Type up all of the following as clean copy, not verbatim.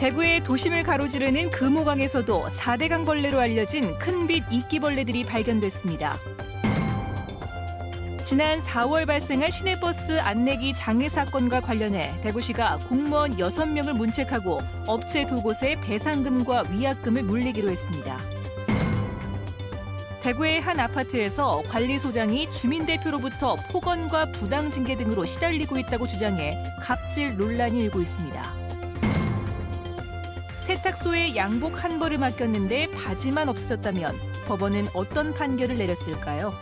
대구의 도심을 가로지르는 금호강에서도 4대 강벌레로 알려진 큰빛 이끼벌레들이 발견됐습니다. 지난 4월 발생한 시내버스 안내기 장애 사건과 관련해 대구시가 공무원 6명을 문책하고 업체 2곳에 배상금과 위약금을 물리기로 했습니다. 대구의 한 아파트에서 관리소장이 주민대표로부터 폭언과 부당징계 등으로 시달리고 있다고 주장해 갑질 논란이 일고 있습니다. 세탁소에 양복 한 벌을 맡겼는데 바지만 없어졌다면 법원은 어떤 판결을 내렸을까요?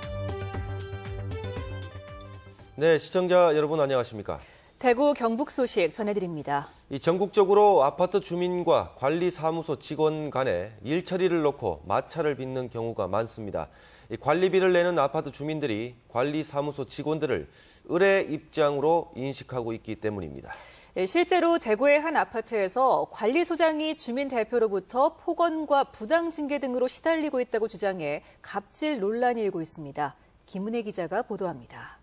네, 시청자 여러분 안녕하십니까? 대구 경북 소식 전해드립니다. 전국적으로 아파트 주민과 관리사무소 직원 간에 일 처리를 놓고 마찰을 빚는 경우가 많습니다. 관리비를 내는 아파트 주민들이 관리사무소 직원들을 을의 입장으로 인식하고 있기 때문입니다. 실제로 대구의 한 아파트에서 관리소장이 주민 대표로부터 폭언과 부당징계 등으로 시달리고 있다고 주장해 갑질 논란이 일고 있습니다. 김은혜 기자가 보도합니다.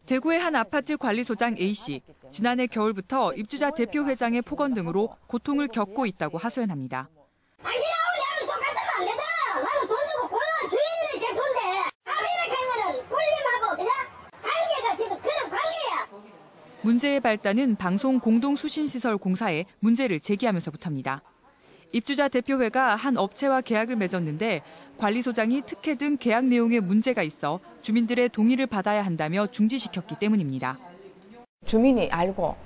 대구의 한 아파트 관리소장 A씨, 지난해 겨울부터 입주자 대표 회장의 폭언 등으로 고통을 겪고 있다고 하소연합니다. 당신하고 나는 똑같으면 안 되잖아. 나는 돈 주고 고용한 주인의 대표인데 합의를 한 거는 꿀림하고 그냥 관계가 지금 그런 관계야. 문제의 발단은 방송 공동수신시설 공사에 문제를 제기하면서부터입니다. 입주자 대표회가 한 업체와 계약을 맺었는데 관리소장이 특혜 등 계약 내용에 문제가 있어 주민들의 동의를 받아야 한다며 중지시켰기 때문입니다. 주민이 알고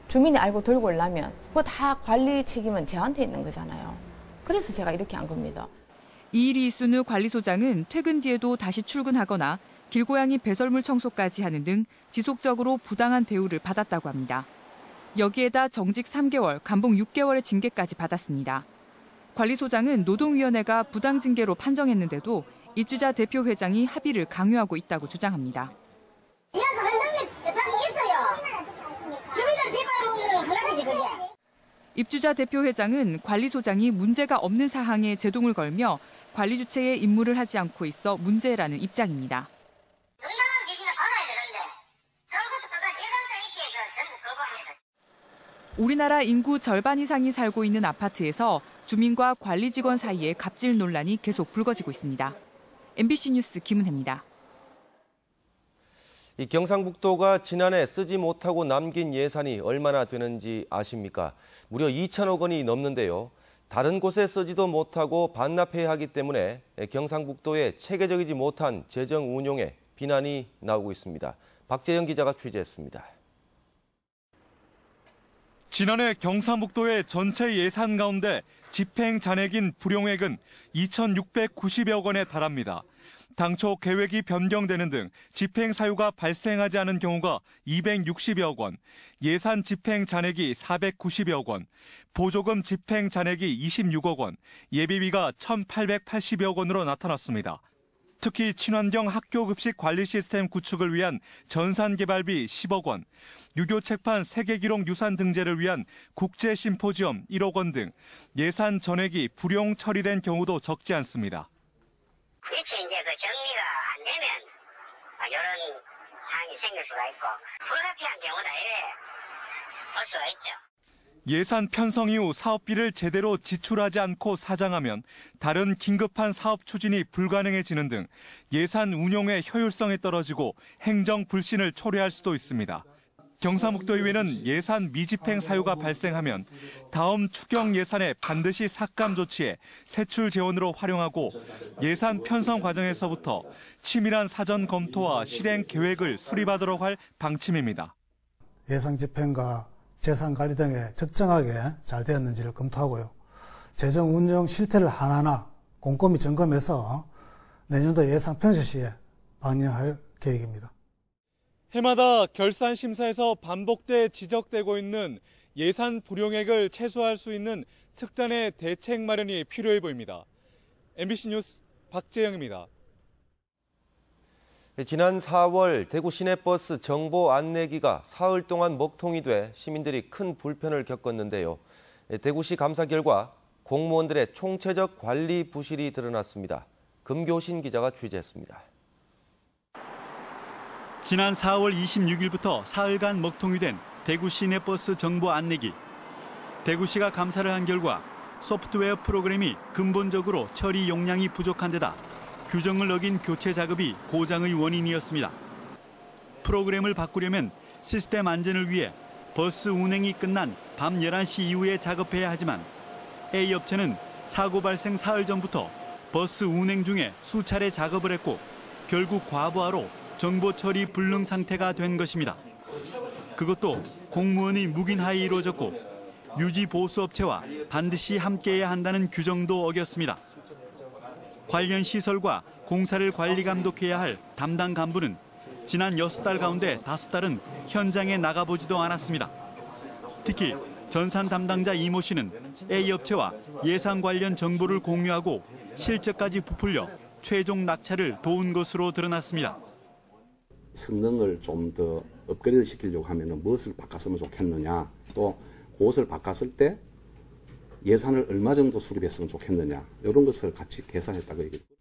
들고 오려면 그거 다 관리 책임은 저한테 있는 거잖아요. 그래서 제가 이렇게 한 겁니다. 이 일이 있은 후 관리소장은 퇴근 뒤에도 다시 출근하거나 길고양이 배설물 청소까지 하는 등 지속적으로 부당한 대우를 받았다고 합니다. 여기에다 정직 3개월, 감봉 6개월의 징계까지 받았습니다. 관리소장은 노동위원회가 부당징계로 판정했는데도 입주자 대표 회장이 합의를 강요하고 있다고 주장합니다. 이어서 할 능력 있어요. 주민들 비판을 먹는 건 하나지 그게. 입주자 대표 회장은 관리소장이 문제가 없는 사항에 제동을 걸며 관리 주체의 임무를 하지 않고 있어 문제라는 입장입니다. 정당한 기준을 받아야 되는데 처음부터 끝까지 일관성 있게 전부 거부합니다. 우리나라 인구 절반 이상이 살고 있는 아파트에서 주민과 관리 직원 사이에 갑질 논란이 계속 불거지고 있습니다. MBC 뉴스 김은혜입니다. 경상북도가 지난해 쓰지 못하고 남긴 예산이 얼마나 되는지 아십니까? 무려 2천억 원이 넘는데요. 다른 곳에 쓰지도 못하고 반납해야 하기 때문에 경상북도의 체계적이지 못한 재정 운용에 비난이 나오고 있습니다. 박재영 기자가 취재했습니다. 지난해 경상북도의 전체 예산 가운데 집행 잔액인 불용액은 2,690여 원에 달합니다. 당초 계획이 변경되는 등 집행 사유가 발생하지 않은 경우가 260여 원, 예산 집행 잔액이 490여 원, 보조금 집행 잔액이 26억 원, 예비비가 1,880여 원으로 나타났습니다. 특히 친환경 학교급식 관리 시스템 구축을 위한 전산개발비 10억 원, 유교 책판 세계기록 유산 등재를 위한 국제심포지엄 1억 원 등 예산 전액이 불용 처리된 경우도 적지 않습니다. 그렇죠. 이제 그 정리가 안 되면 이런 상황이 생길 수가 있고 불가피한 경우다 볼 수가 있죠. 예산 편성 이후 사업비를 제대로 지출하지 않고 사장하면 다른 긴급한 사업 추진이 불가능해지는 등 예산 운용의 효율성이 떨어지고 행정 불신을 초래할 수도 있습니다. 경상북도의회는 예산 미집행 사유가 발생하면 다음 추경 예산에 반드시 삭감 조치에 세출 재원으로 활용하고 예산 편성 과정에서부터 치밀한 사전 검토와 실행 계획을 수립하도록 할 방침입니다. 예산 집행과 재산 관리 등에 적정하게 잘 되었는지를 검토하고요. 재정 운영 실태를 하나하나 꼼꼼히 점검해서 내년도 예산 편성 시에 반영할 계획입니다. 해마다 결산 심사에서 반복돼 지적되고 있는 예산 불용액을 최소화할 수 있는 특단의 대책 마련이 필요해 보입니다. MBC 뉴스 박재영입니다. 지난 4월 대구 시내버스 정보 안내기가 사흘 동안 먹통이 돼 시민들이 큰 불편을 겪었는데요. 대구시 감사 결과 공무원들의 총체적 관리 부실이 드러났습니다. 금교신 기자가 취재했습니다. 지난 4월 26일부터 사흘간 먹통이 된 대구 시내버스 정보 안내기. 대구시가 감사를 한 결과 소프트웨어 프로그램이 근본적으로 처리 용량이 부족한 데다 규정을 어긴 교체 작업이 고장의 원인이었습니다. 프로그램을 바꾸려면 시스템 안전을 위해 버스 운행이 끝난 밤 11시 이후에 작업해야 하지만 A업체는 사고 발생 사흘 전부터 버스 운행 중에 수차례 작업을 했고 결국 과부하로 정보 처리 불능 상태가 된 것입니다. 그것도 공무원의 묵인 하에 이루어졌고 유지 보수 업체와 반드시 함께해야 한다는 규정도 어겼습니다. 관련 시설과 공사를 관리 감독해야 할 담당 간부는 지난 6달 가운데 5달은 현장에 나가보지도 않았습니다. 특히 전산 담당자 이모 씨는 A업체와 예산 관련 정보를 공유하고 실적까지 부풀려 최종 낙찰을 도운 것으로 드러났습니다. 성능을 좀 더 업그레이드 시키려고 하면 무엇을 바꿨으면 좋겠느냐, 또 그것을 바꿨을 때 예산을 얼마 정도 수립했으면 좋겠느냐, 이런 것을 같이 계산했다고 얘기합니다.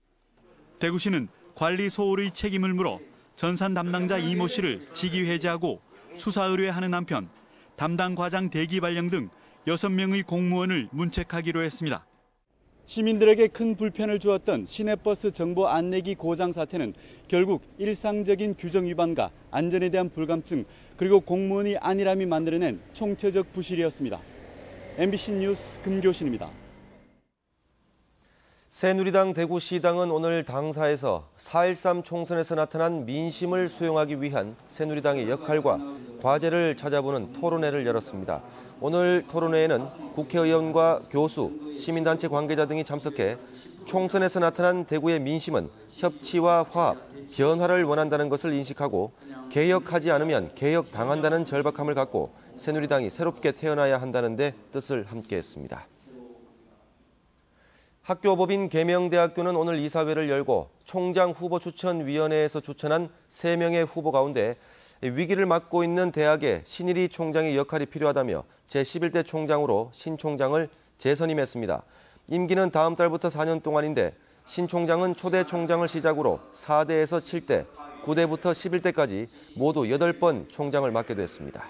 대구시는 관리 소홀의 책임을 물어 전산 담당자 이모 씨를 직위 해제하고 수사 의뢰하는 한편 담당 과장 대기 발령 등 6명의 공무원을 문책하기로 했습니다. 시민들에게 큰 불편을 주었던 시내버스 정보 안내기 고장 사태는 결국 일상적인 규정 위반과 안전에 대한 불감증 그리고 공무원이 안일함이 만들어낸 총체적 부실이었습니다. MBC 뉴스 금교신입니다. 새누리당 대구시당은 오늘 당사에서 4.13 총선에서 나타난 민심을 수용하기 위한 새누리당의 역할과 과제를 찾아보는 토론회를 열었습니다. 오늘 토론회에는 국회의원과 교수, 시민단체 관계자 등이 참석해 총선에서 나타난 대구의 민심은 협치와 화합, 변화를 원한다는 것을 인식하고 개혁하지 않으면 개혁당한다는 절박함을 갖고 새누리당이 새롭게 태어나야 한다는 데 뜻을 함께했습니다. 학교법인 계명대학교는 오늘 이사회를 열고 총장 후보 추천위원회에서 추천한 3명의 후보 가운데 위기를 맞고 있는 대학의 신일희 총장의 역할이 필요하다며 제11대 총장으로 신 총장을 재선임했습니다. 임기는 다음 달부터 4년 동안인데 신 총장은 초대 총장을 시작으로 4대에서 7대, 9대부터 11대까지 모두 8번 총장을 맡게 됐습니다.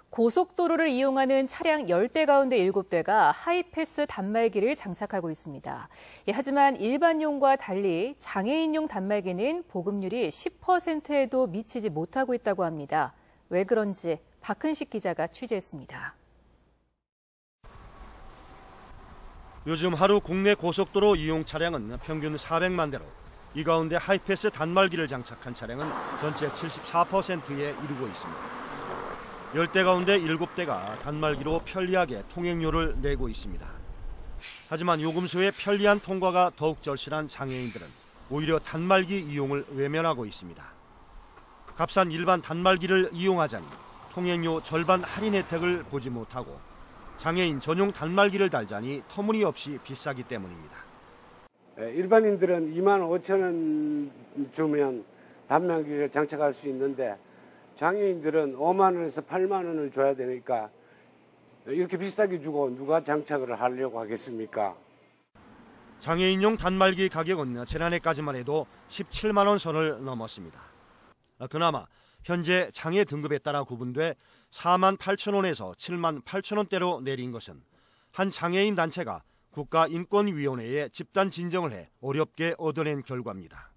고속도로를 이용하는 차량 10대 가운데 7대가 하이패스 단말기를 장착하고 있습니다. 하지만 일반용과 달리 장애인용 단말기는 보급률이 10%에도 미치지 못하고 있다고 합니다. 왜 그런지 박근식 기자가 취재했습니다. 요즘 하루 국내 고속도로 이용 차량은 평균 400만 대로, 이 가운데 하이패스 단말기를 장착한 차량은 전체 74%에 이르고 있습니다. 10대 가운데 7대가 단말기로 편리하게 통행료를 내고 있습니다. 하지만 요금소의 편리한 통과가 더욱 절실한 장애인들은 오히려 단말기 이용을 외면하고 있습니다. 값싼 일반 단말기를 이용하자니 통행료 절반 할인 혜택을 보지 못하고 장애인 전용 단말기를 달자니 터무니없이 비싸기 때문입니다. 일반인들은 25,000원 주면 단말기를 장착할 수 있는데 장애인들은 5만 원에서 8만 원을 줘야 되니까 이렇게 비싸게 주고 누가 장착을 하려고 하겠습니까? 장애인용 단말기 가격은 지난해까지만 해도 17만 원 선을 넘었습니다. 그나마 현재 장애 등급에 따라 구분돼 4만 8천 원에서 7만 8천 원대로 내린 것은 한 장애인 단체가 국가인권위원회에 집단 진정을 해 어렵게 얻어낸 결과입니다.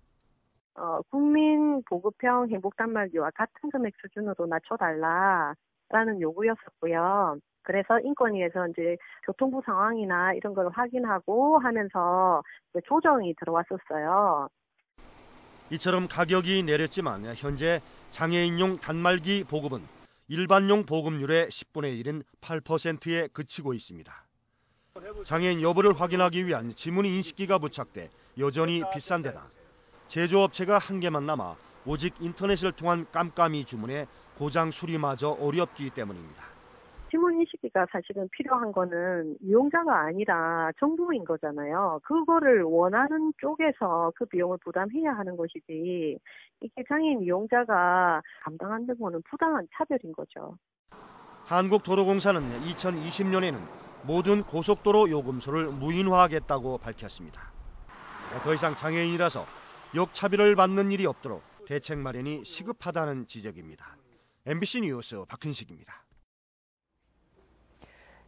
국민 보급형 행복 단말기와 같은 금액 수준으로 낮춰달라라는 요구였었고요. 그래서 인권위에서 이제 교통부 상황이나 이런 걸 확인하고 하면서 조정이 들어왔었어요. 이처럼 가격이 내렸지만 현재 장애인용 단말기 보급은 일반용 보급률의 10분의 1인 8%에 그치고 있습니다. 장애인 여부를 확인하기 위한 지문 인식기가 부착돼 여전히 비싼 데다 제조업체가 한 개만 남아 오직 인터넷을 통한 깜깜이 주문에 고장 수리마저 어렵기 때문입니다. 지문 인식기가 사실은 필요한 거는 이용자가 아니라 정부인 거잖아요. 그거를 원하는 쪽에서 그 비용을 부담해야 하는 것이지 이게 장애인 이용자가 감당한다는 거는 부당한 차별인 거죠. 한국도로공사는 2020년에는 모든 고속도로 요금소를 무인화하겠다고 밝혔습니다. 더 이상 장애인이라서 역차별을 받는 일이 없도록 대책 마련이 시급하다는 지적입니다. MBC 뉴스 박근식입니다.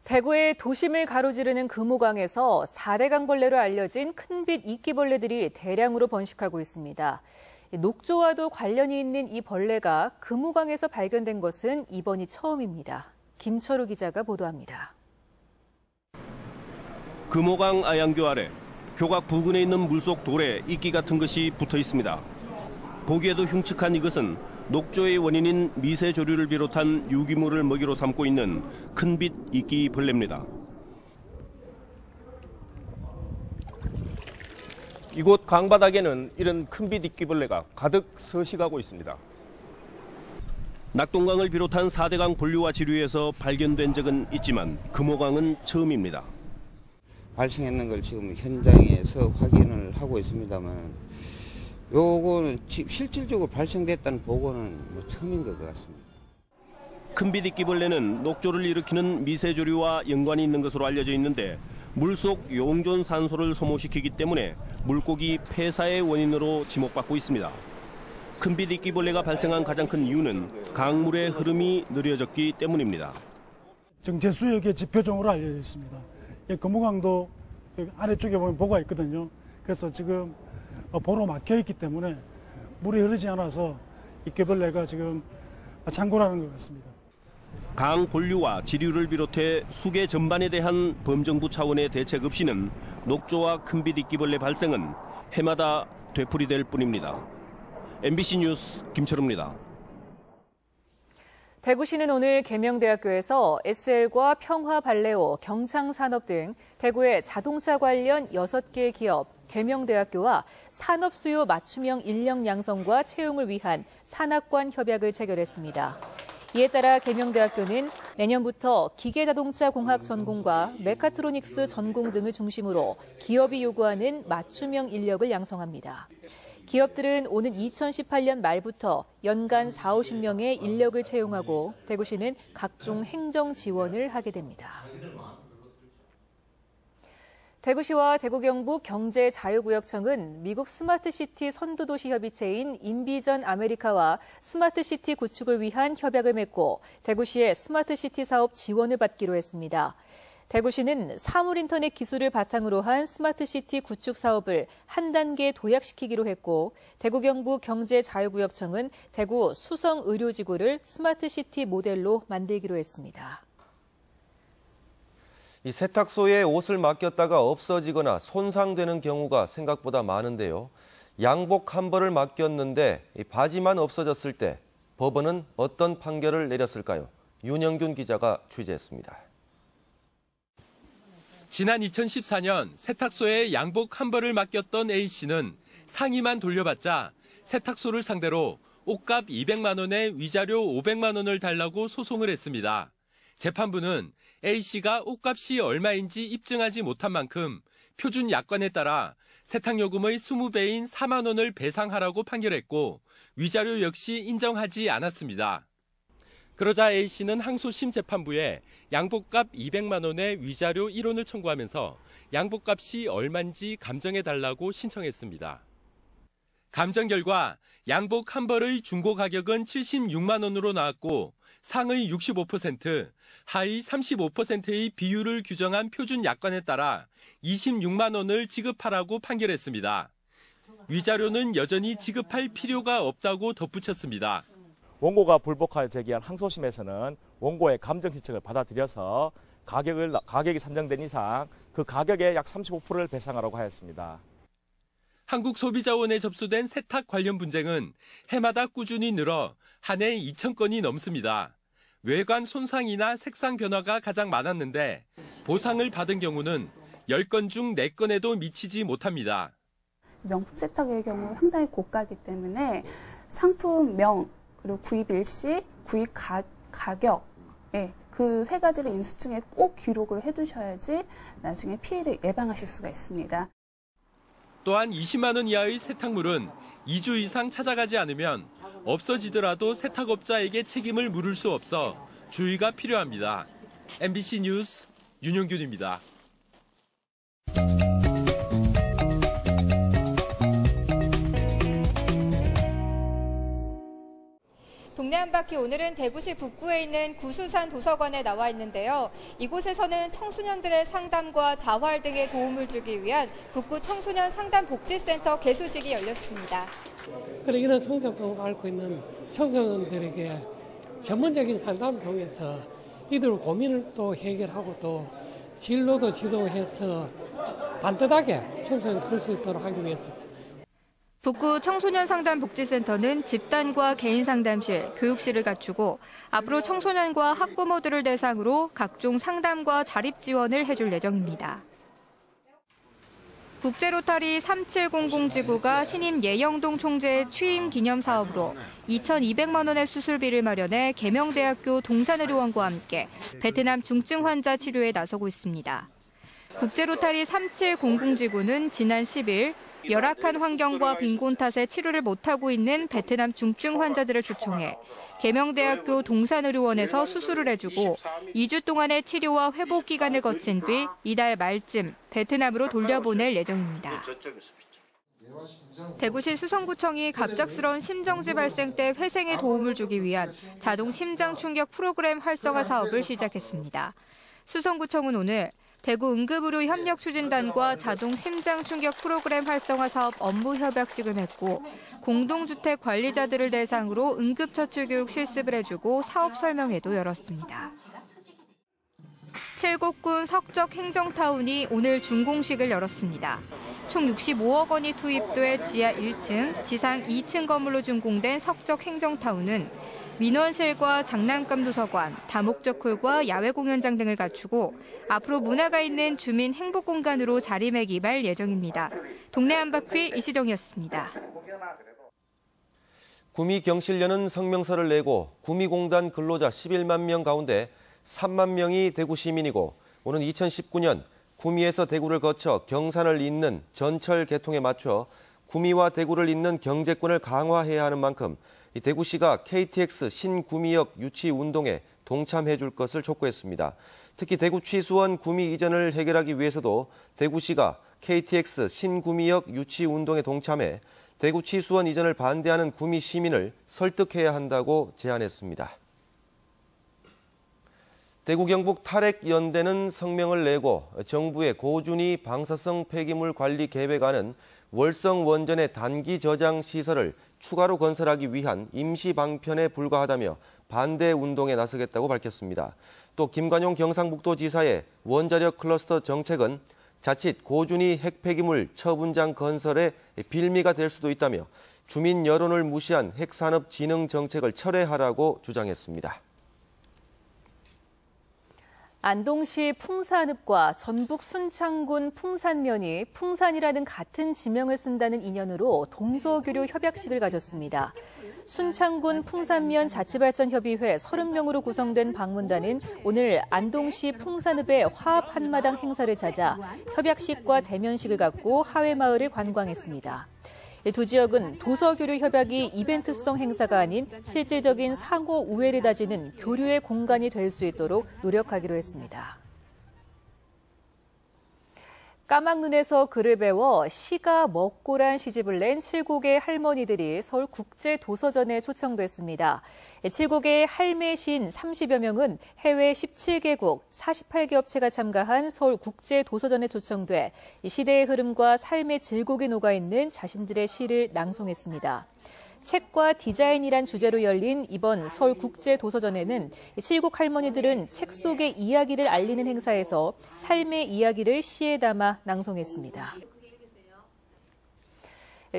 대구의 도심을 가로지르는 금호강에서 4대 강벌레로 알려진 큰빛 이끼벌레들이 대량으로 번식하고 있습니다. 녹조와도 관련이 있는 이 벌레가 금호강에서 발견된 것은 이번이 처음입니다. 김철우 기자가 보도합니다. 금호강 아양교 아래 교각 부근에 있는 물속 돌에 이끼 같은 것이 붙어 있습니다. 보기에도 흉측한 이것은 녹조의 원인인 미세조류를 비롯한 유기물을 먹이로 삼고 있는 큰빛 이끼 벌레입니다. 이곳 강바닥에는 이런 큰빛 이끼벌레가 가득 서식하고 있습니다. 낙동강을 비롯한 4대강 본류와 지류에서 발견된 적은 있지만 금호강은 처음입니다. 발생했는 걸 지금 현장에서 확인을 하고 있습니다만 요거는 실질적으로 발생됐다는 보고는 처음인 것 같습니다. 큰빛 이끼벌레는 녹조를 일으키는 미세조류와 연관이 있는 것으로 알려져 있는데 물속 용존 산소를 소모시키기 때문에 물고기 폐사의 원인으로 지목받고 있습니다. 큰빛 이끼벌레가 발생한 가장 큰 이유는 강물의 흐름이 느려졌기 때문입니다. 정체수역의 지표종으로 알려져 있습니다. 금호강도 아래쪽에 보면 보가 있거든요. 그래서 지금 보로 막혀 있기 때문에 물이 흐르지 않아서 이끼벌레가 지금 창궐하는 것 같습니다. 강 본류와 지류를 비롯해 수계 전반에 대한 범정부 차원의 대책 없이는 녹조와 큰빛 이끼벌레 발생은 해마다 되풀이될 뿐입니다. MBC 뉴스 김철우입니다. 대구시는 오늘 계명대학교에서 SL과 평화발레오, 경창산업 등 대구의 자동차 관련 6개 기업, 계명대학교와 산업수요 맞춤형 인력 양성과 채용을 위한 산학관 협약을 체결했습니다. 이에 따라 계명대학교는 내년부터 기계자동차 공학 전공과 메카트로닉스 전공 등을 중심으로 기업이 요구하는 맞춤형 인력을 양성합니다. 기업들은 오는 2018년 말부터 연간 40~50명의 인력을 채용하고 대구시는 각종 행정 지원을 하게 됩니다. 대구시와 대구경북 경제자유구역청은 미국 스마트시티 선도도시 협의체인 인비전 아메리카와 스마트시티 구축을 위한 협약을 맺고 대구시의 스마트시티 사업 지원을 받기로 했습니다. 대구시는 사물인터넷 기술을 바탕으로 한 스마트시티 구축 사업을 한 단계 도약시키기로 했고 대구경북 경제자유구역청은 대구 수성의료지구를 스마트시티 모델로 만들기로 했습니다. 이 세탁소에 옷을 맡겼다가 없어지거나 손상되는 경우가 생각보다 많은데요. 양복 한 벌을 맡겼는데 바지만 없어졌을 때 법원은 어떤 판결을 내렸을까요? 윤영균 기자가 취재했습니다. 지난 2014년 세탁소에 양복 한 벌을 맡겼던 A씨는 상의만 돌려받자 세탁소를 상대로 옷값 200만 원에 위자료 500만 원을 달라고 소송을 했습니다. 재판부는 A씨가 옷값이 얼마인지 입증하지 못한 만큼 표준 약관에 따라 세탁요금의 20배인 4만 원을 배상하라고 판결했고 위자료 역시 인정하지 않았습니다. 그러자 A씨는 항소심 재판부에 양복값 200만 원의 위자료 1원을 청구하면서 양복값이 얼마인지 감정해달라고 신청했습니다. 감정 결과 양복 한 벌의 중고 가격은 76만 원으로 나왔고 상의 65%, 하의 35%의 비율을 규정한 표준 약관에 따라 26만 원을 지급하라고 판결했습니다. 위자료는 여전히 지급할 필요가 없다고 덧붙였습니다. 원고가 불복하여 제기한 항소심에서는 원고의 감정 신청을 받아들여서 가격이 산정된 이상 그 가격의 약 35%를 배상하라고 하였습니다. 한국소비자원에 접수된 세탁 관련 분쟁은 해마다 꾸준히 늘어 한 해 2,000건이 넘습니다. 외관 손상이나 색상 변화가 가장 많았는데 보상을 받은 경우는 10건 중 4건에도 미치지 못합니다. 명품 세탁의 경우 상당히 고가이기 때문에 상품명, 그리고 구입 일시, 구입 가격, 그 세 가지를 인수증에 꼭 기록을 해두셔야지 나중에 피해를 예방하실 수가 있습니다. 또한 20만 원 이하의 세탁물은 2주 이상 찾아가지 않으면 없어지더라도 세탁업자에게 책임을 물을 수 없어 주의가 필요합니다. MBC 뉴스 윤용균입니다. 동네 한 바퀴 오늘은 대구시 북구에 있는 구수산 도서관에 나와 있는데요. 이곳에서는 청소년들의 상담과 자활 등의 도움을 주기 위한 북구 청소년 상담복지센터 개소식이 열렸습니다. 그래 이런 성장통을 앓고 있는 청소년들에게 전문적인 상담을 통해서 이들 고민을 또 해결하고 또 진로도 지도해서 반듯하게 청소년 클 수 있도록 하기 위해서. 북구 청소년 상담복지센터는 집단과 개인 상담실, 교육실을 갖추고 앞으로 청소년과 학부모들을 대상으로 각종 상담과 자립 지원을 해줄 예정입니다. 국제로타리 3700지구가 신임 예영동 총재의 취임 기념 사업으로 2,200만 원의 수술비를 마련해 계명대학교 동산의료원과 함께 베트남 중증 환자 치료에 나서고 있습니다. 국제로타리 3700지구는 지난 10일 열악한 환경과 빈곤 탓에 치료를 못하고 있는 베트남 중증 환자들을 초청해 계명대학교 동산의료원에서 수술을 해주고 2주 동안의 치료와 회복 기간을 거친 뒤 이달 말쯤 베트남으로 돌려보낼 예정입니다. 대구시 수성구청이 갑작스러운 심정지 발생 때 회생에 도움을 주기 위한 자동 심장 충격 프로그램 활성화 사업을 시작했습니다. 수성구청은 오늘 대구 응급의료협력추진단과 자동 심장 충격 프로그램 활성화 사업 업무 협약식을 맺고 공동주택 관리자들을 대상으로 응급처치교육 실습을 해주고 사업 설명회도 열었습니다. 칠곡군 석적 행정타운이 오늘 준공식을 열었습니다. 총 65억 원이 투입돼 지하 1층, 지상 2층 건물로 준공된 석적 행정타운은 민원실과 장난감 도서관, 다목적 홀과 야외 공연장 등을 갖추고 앞으로 문화가 있는 주민 행복 공간으로 자리매김할 예정입니다. 동네 한바퀴 이시정이었습니다. 구미경실련은 성명서를 내고 구미공단 근로자 11만 명 가운데 3만 명이 대구 시민이고 오는 2019년 구미에서 대구를 거쳐 경산을 잇는 전철 개통에 맞춰 구미와 대구를 잇는 경제권을 강화해야 하는 만큼 대구시가 KTX 신구미역 유치 운동에 동참해 줄 것을 촉구했습니다. 특히 대구 취수원 구미 이전을 해결하기 위해서도 대구시가 KTX 신구미역 유치 운동에 동참해 대구 취수원 이전을 반대하는 구미 시민을 설득해야 한다고 제안했습니다. 대구 경북 탈핵연대는 성명을 내고 정부의 고준위 방사성 폐기물 관리 계획안은 월성 원전의 단기 저장 시설을 추가로 건설하기 위한 임시 방편에 불과하다며 반대 운동에 나서겠다고 밝혔습니다. 또 김관용 경상북도지사의 원자력 클러스터 정책은 자칫 고준위 핵폐기물 처분장 건설의 빌미가 될 수도 있다며 주민 여론을 무시한 핵산업 진흥 정책을 철회하라고 주장했습니다. 안동시 풍산읍과 전북 순창군 풍산면이 풍산이라는 같은 지명을 쓴다는 인연으로 동서교류 협약식을 가졌습니다. 순창군 풍산면 자치발전협의회 30명으로 구성된 방문단은 오늘 안동시 풍산읍의 화합 한마당 행사를 찾아 협약식과 대면식을 갖고 하회마을을 관광했습니다. 두 지역은 도서교류 협약이 이벤트성 행사가 아닌 실질적인 상호 우애를 다지는 교류의 공간이 될 수 있도록 노력하기로 했습니다. 까막눈에서 글을 배워 시가 먹고란 시집을 낸 7곡의 할머니들이 서울국제도서전에 초청됐습니다. 7곡의 할매 시인 30여 명은 해외 17개국 48개 업체가 참가한 서울국제도서전에 초청돼 시대의 흐름과 삶의 질곡이 녹아있는 자신들의 시를 낭송했습니다. 책과 디자인이란 주제로 열린 이번 서울국제도서전에는 7곡 할머니들은 책 속의 이야기를 알리는 행사에서 삶의 이야기를 시에 담아 낭송했습니다.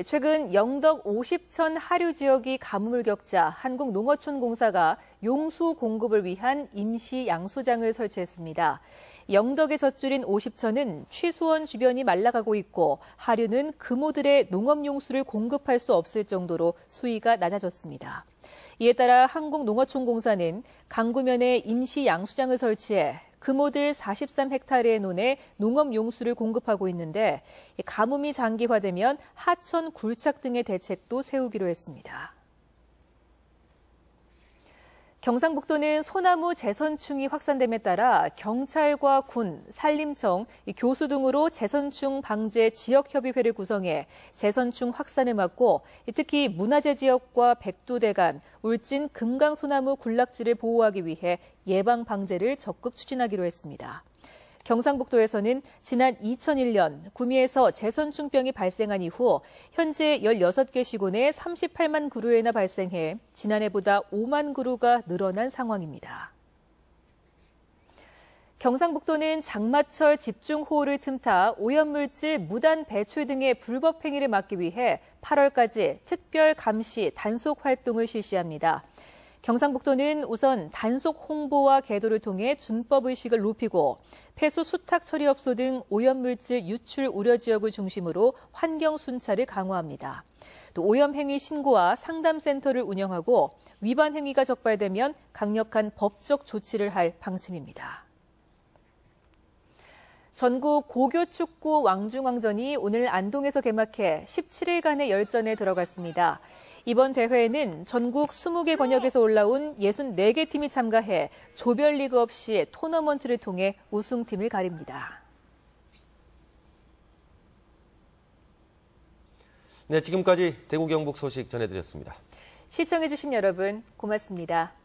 최근 영덕 50천 하류 지역이 가뭄을 겪자 한국농어촌공사가 용수 공급을 위한 임시 양수장을 설치했습니다. 영덕의 젖줄인 50천은 취수원 주변이 말라가고 있고 하류는 금오들의 농업용수를 공급할 수 없을 정도로 수위가 낮아졌습니다. 이에 따라 한국농어촌공사는 강구면에 임시 양수장을 설치해 금오들 43헥타르의 논에 농업용수를 공급하고 있는데 가뭄이 장기화되면 하천 굴착 등의 대책도 세우기로 했습니다. 경상북도는 소나무 재선충이 확산됨에 따라 경찰과 군, 산림청, 교수 등으로 재선충 방제 지역협의회를 구성해 재선충 확산을 막고 특히 문화재 지역과 백두대간, 울진 금강소나무 군락지를 보호하기 위해 예방 방제를 적극 추진하기로 했습니다. 경상북도에서는 지난 2001년 구미에서 재선충병이 발생한 이후 현재 16개 시군에 38만 그루에나 발생해 지난해보다 5만 그루가 늘어난 상황입니다. 경상북도는 장마철 집중호우를 틈타 오염물질 무단 배출 등의 불법 행위를 막기 위해 8월까지 특별 감시 단속 활동을 실시합니다. 경상북도는 우선 단속 홍보와 계도를 통해 준법의식을 높이고 폐수 수탁 처리업소 등 오염물질 유출 우려 지역을 중심으로 환경 순찰을 강화합니다. 또 오염행위 신고와 상담센터를 운영하고 위반 행위가 적발되면 강력한 법적 조치를 할 방침입니다. 전국 고교축구 왕중왕전이 오늘 안동에서 개막해 17일간의 열전에 들어갔습니다. 이번 대회에는 전국 20개 권역에서 올라온 64개 팀이 참가해 조별리그 없이 토너먼트를 통해 우승팀을 가립니다. 네, 지금까지 대구 경북 소식 전해드렸습니다. 시청해주신 여러분 고맙습니다.